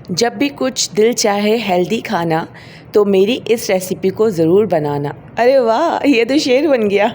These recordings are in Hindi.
जब भी कुछ दिल चाहे हेल्दी खाना तो मेरी इस रेसिपी को ज़रूर बनाना। अरे वाह, ये तो शेर बन गया।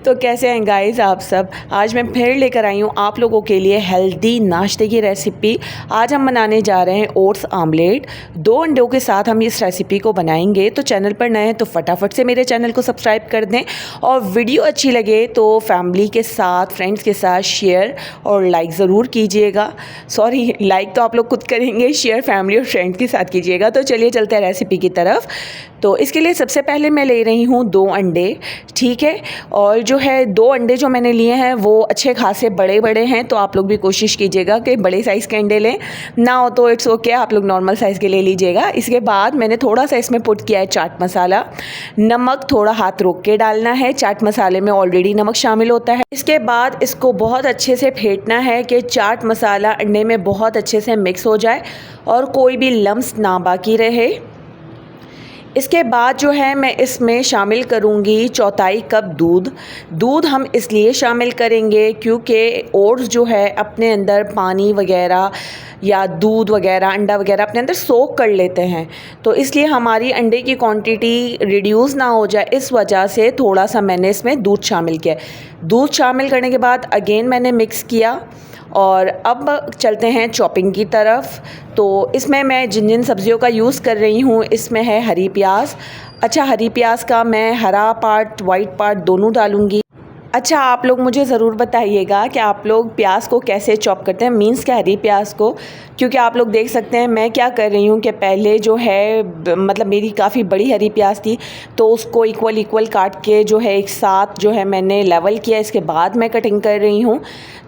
तो कैसे हैं गाइस आप सब। आज मैं फिर लेकर आई हूँ आप लोगों के लिए हेल्दी नाश्ते की रेसिपी। आज हम बनाने जा रहे हैं ओट्स आमलेट। 2 अंडों के साथ हम इस रेसिपी को बनाएंगे। तो चैनल पर नए हैं तो फटाफट से मेरे चैनल को सब्सक्राइब कर दें, और वीडियो अच्छी लगे तो फैमिली के साथ, फ्रेंड्स के साथ शेयर और लाइक ज़रूर कीजिएगा। सॉरी, लाइक तो आप लोग खुद करेंगे, शेयर फैमिली और फ्रेंड्स के साथ कीजिएगा। तो चलिए चलते हैं रेसिपी की तरफ। तो इसके लिए सबसे पहले मैं ले रही हूँ 2 अंडे, ठीक है। और जो है 2 अंडे जो मैंने लिए हैं वो अच्छे खासे बड़े बड़े हैं, तो आप लोग भी कोशिश कीजिएगा कि बड़े साइज़ के अंडे लें। ना हो तो इट्स ओके, आप लोग नॉर्मल साइज़ के ले लीजिएगा। इसके बाद मैंने थोड़ा सा इसमें पुट किया है चाट मसाला। नमक थोड़ा हाथ रोक के डालना है, चाट मसाले में ऑलरेडी नमक शामिल होता है। इसके बाद इसको बहुत अच्छे से फेंटना है कि चाट मसाला अंडे में बहुत अच्छे से मिक्स हो जाए और कोई भी लम्स ना बाकी रहे। इसके बाद जो है मैं इसमें शामिल करूँगी 1/4 कप दूध। दूध हम इसलिए शामिल करेंगे क्योंकि ओट्स जो है अपने अंदर पानी वगैरह या दूध वगैरह, अंडा वगैरह अपने अंदर सोक कर लेते हैं, तो इसलिए हमारी अंडे की क्वांटिटी रिड्यूस ना हो जाए, इस वजह से थोड़ा सा मैंने इसमें दूध शामिल किया। दूध शामिल करने के बाद अगेन मैंने मिक्स किया। और अब चलते हैं चॉपिंग की तरफ। तो इसमें मैं जिन जिन सब्जियों का यूज़ कर रही हूँ, इसमें है हरी प्याज। अच्छा, हरी प्याज का मैं हरा पार्ट, वाइट पार्ट दोनों डालूँगी। अच्छा, आप लोग मुझे ज़रूर बताइएगा कि आप लोग प्याज को कैसे चॉप करते हैं, मीन्स क्या हरी प्याज को। क्योंकि आप लोग देख सकते हैं मैं क्या कर रही हूँ कि पहले जो है मतलब मेरी काफ़ी बड़ी हरी प्याज थी, तो उसको इक्वल काट के जो है एक साथ जो है मैंने लेवल किया, इसके बाद मैं कटिंग कर रही हूँ।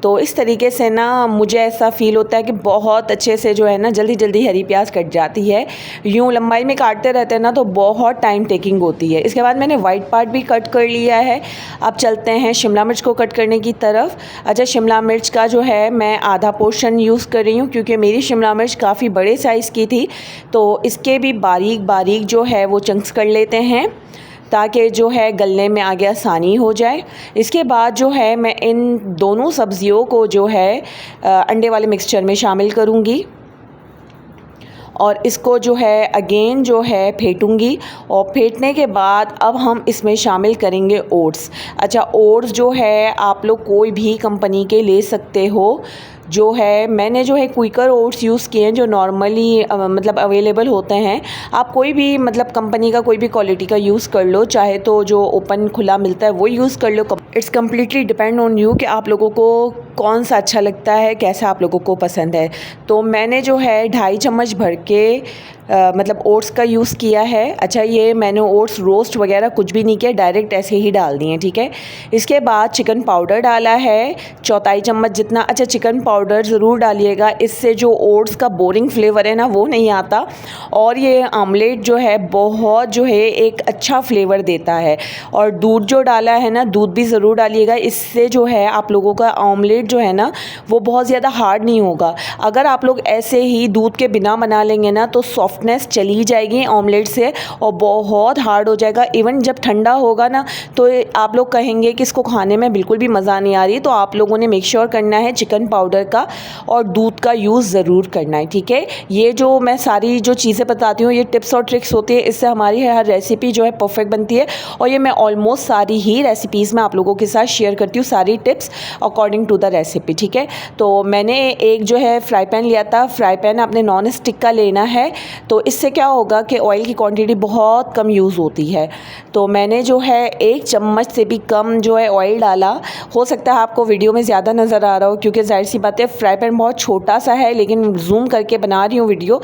तो इस तरीके से ना मुझे ऐसा फ़ील होता है कि बहुत अच्छे से जो है ना जल्दी जल्दी हरी प्याज कट जाती है। यूँ लंबाई में काटते रहते हैं ना तो बहुत टाइम टेकिंग होती है। इसके बाद मैंने वाइट पार्ट भी कट कर लिया है। अब चलते हैं शिमला मिर्च को कट करने की तरफ। अच्छा, शिमला मिर्च का जो है मैं आधा पोर्शन यूज़ कर रही हूँ क्योंकि मेरी शिमला मिर्च काफ़ी बड़े साइज़ की थी, तो इसके भी बारीक बारीक जो है वो चंक्स कर लेते हैं ताकि जो है गलने में आगे आसानी हो जाए। इसके बाद जो है मैं इन दोनों सब्ज़ियों को जो है अंडे वाले मिक्सचर में शामिल करूँगी और इसको जो है अगेन जो है फेंटूंगी। और फेंटने के बाद अब हम इसमें शामिल करेंगे ओट्स। अच्छा, ओट्स जो है आप लोग कोई भी कंपनी के ले सकते हो। जो है मैंने जो है क्विकर ओट्स यूज़ किए हैं जो नॉर्मली मतलब अवेलेबल होते हैं। आप कोई भी मतलब कंपनी का कोई भी क्वालिटी का यूज़ कर लो, चाहे तो जो ओपन खुला मिलता है वो यूज़ कर लो। It's completely depend on you कि आप लोगों को कौन सा अच्छा लगता है, कैसा आप लोगों को पसंद है। तो मैंने जो है 2.5 चम्मच भर के मतलब ओट्स का यूज़ किया है। अच्छा, ये मैंने ओट्स रोस्ट वगैरह कुछ भी नहीं किया, डायरेक्ट ऐसे ही डाल दिए, ठीक है। इसके बाद चिकन पाउडर डाला है 1/4 चम्मच जितना। अच्छा, चिकन पाउडर ज़रूर डालिएगा, इससे जो ओट्स का बोरिंग फ्लेवर है ना वो नहीं आता, और ये आमलेट जो है बहुत जो है एक अच्छा फ्लेवर देता है। और दूध जो डाला है ना, दूध भी ज़रूर डालिएगा, इससे जो है आप लोगों का आमलेट जो है ना वो बहुत ज़्यादा हार्ड नहीं होगा। अगर आप लोग ऐसे ही दूध के बिना बना लेंगे ना तो सॉफ्टनेस चली जाएगी ऑमलेट से और बहुत हार्ड हो जाएगा। इवन जब ठंडा होगा ना तो आप लोग कहेंगे कि इसको खाने में बिल्कुल भी मज़ा नहीं आ रही। तो आप लोगों ने मेक श्योर करना है चिकन पाउडर का और दूध का यूज़ ज़रूर करना है, ठीक है। ये जो मैं सारी जो चीज़ें बताती हूँ ये टिप्स और ट्रिक्स होती है, इससे हमारी हर रेसिपी जो है परफेक्ट बनती है। और ये मैं ऑलमोस्ट सारी ही रेसिपीज़ में आप लोगों के साथ शेयर करती हूँ, सारी tips according to the recipe, ठीक है। तो मैंने एक जो है फ्राई पैन लिया था। फ्राई पैन आपने नॉन स्टिक का लेना है, तो इससे क्या होगा कि ऑयल की क्वांटिटी बहुत कम यूज़ होती है। तो मैंने जो है 1 चम्मच से भी कम जो है ऑयल डाला। हो सकता है आपको वीडियो में ज़्यादा नज़र आ रहा हो क्योंकि जाहिर सी बात है फ्राई पैन बहुत छोटा सा है, लेकिन जूम करके बना रही हूँ वीडियो,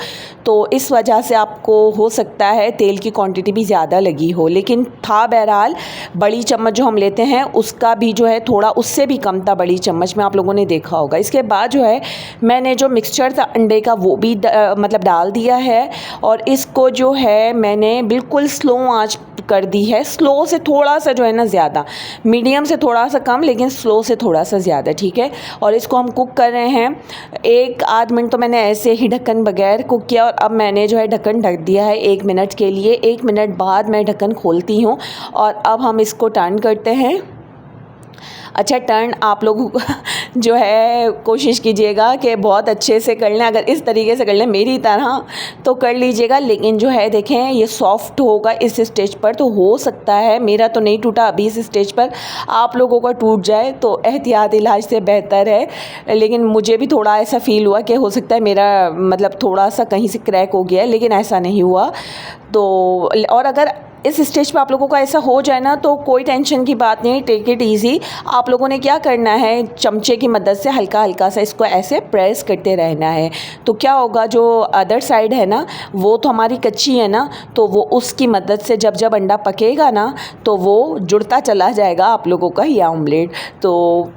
तो इस वजह से आपको हो सकता है तेल की क्वांटिटी भी ज़्यादा लगी हो, लेकिन था बहरहाल बड़ी चम्मच जो हम लेते हैं उसका भी जो है थोड़ा उससे भी कम था बड़ी चम्मच में, आप लोगों ने देखा होगा। इसके बाद जो है मैंने जो मिक्सचर था अंडे का वो भी मतलब डाल दिया है और इसको जो है मैंने बिल्कुल स्लो आंच कर दी है। स्लो से थोड़ा सा जो है ना ज़्यादा, मीडियम से थोड़ा सा कम, लेकिन स्लो से थोड़ा सा ज़्यादा, ठीक है। और इसको हम कुक कर रहे हैं 1 आध मिनट, तो मैंने ऐसे ही ढक्कन बगैर कुक किया। और अब मैंने जो है ढक्कन ढक दिया है 1 मिनट के लिए। 1 मिनट बाद मैं ढक्कन खोलती हूँ और अब हम इसको टर्न करते हैं। अच्छा टर्न आप लोग जो है कोशिश कीजिएगा कि बहुत अच्छे से कर लें। अगर इस तरीके से कर लें मेरी तरह तो कर लीजिएगा, लेकिन जो है देखें ये सॉफ्ट होगा इस स्टेज पर, तो हो सकता है, मेरा तो नहीं टूटा अभी इस स्टेज पर, आप लोगों का टूट जाए तो एहतियात इलाज से बेहतर है। लेकिन मुझे भी थोड़ा ऐसा फ़ील हुआ कि हो सकता है मेरा मतलब थोड़ा सा कहीं से क्रैक हो गया है, लेकिन ऐसा नहीं हुआ। तो और अगर इस स्टेज पे आप लोगों का ऐसा हो जाए ना तो कोई टेंशन की बात नहीं, टेक इट इजी। आप लोगों ने क्या करना है, चमचे की मदद से हल्का हल्का सा इसको ऐसे प्रेस करते रहना है। तो क्या होगा, जो अदर साइड है ना वो तो हमारी कच्ची है ना, तो वो उसकी मदद से जब जब अंडा पकेगा ना तो वो जुड़ता चला जाएगा आप लोगों का ये ऑमलेट। तो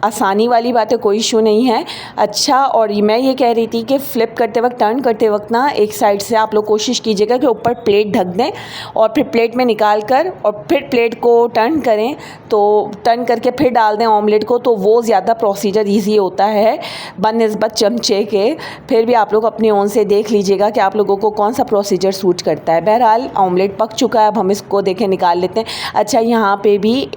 आसानी वाली बात है, कोई इशू नहीं है। अच्छा, और मैं ये कह रही थी कि फ़्लिप करते वक्त, टर्न करते वक्त ना एक साइड से आप लोग कोशिश कीजिएगा कि ऊपर प्लेट ढक दें और फिर प्लेट में निकाल कर और फिर प्लेट को टर्न करें, तो टर्न करके फिर डाल दें ऑमलेट को, तो वो ज़्यादा प्रोसीजर ईजी होता है बनिस्बत चमचे के। फिर भी आप लोग अपनी ओन से देख लीजिएगा कि आप लोगों को कौन सा प्रोसीजर सूट करता है। बहरहाल ऑमलेट पक चुका है, अब हम इसको देखें निकाल लेते हैं। अच्छा, यहाँ पे भी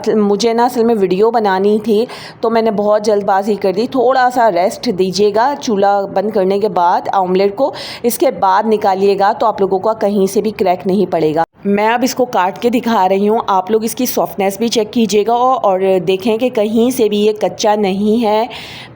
मुझे ना असल में वीडियो बनानी थी तो मैंने बहुत जल्दबाजी कर दी। थोड़ा सा रेस्ट दीजिएगा चूल्हा बंद करने के बाद ऑमलेट को, इसके बाद निकालिएगा तो आप लोगों का कहीं से भी क्रैक नहीं पड़ेगा। मैं अब इसको काट के दिखा रही हूँ, आप लोग इसकी सॉफ्टनेस भी चेक कीजिएगा और देखें कि कहीं से भी ये कच्चा नहीं है।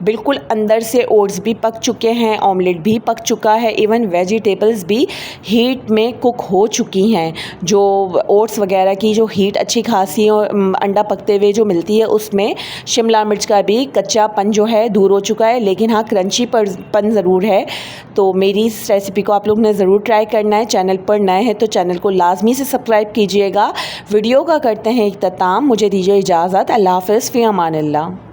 बिल्कुल अंदर से ओट्स भी पक चुके हैं, ऑमलेट भी पक चुका है, इवन वेजिटेबल्स भी हीट में कुक हो चुकी हैं। जो ओट्स वगैरह की जो हीट अच्छी खासी अंडा पकते हुए जो मिलती है, उसमें शिमला मिर्च का भी कच्चापन जो है दूर हो चुका है, लेकिन हाँ क्रंची पन ज़रूर है। तो मेरी इस रेसिपी को आप लोग ने ज़रूर ट्राई करना है। चैनल पर नए हैं तो चैनल को लाजमी से सब्सक्राइब कीजिएगा। वीडियो का करते हैं इख्तिताम, मुझे दीजिए इजाज़त। अल्लाह हाफ़िज़, फ़ी अमान अल्लाह।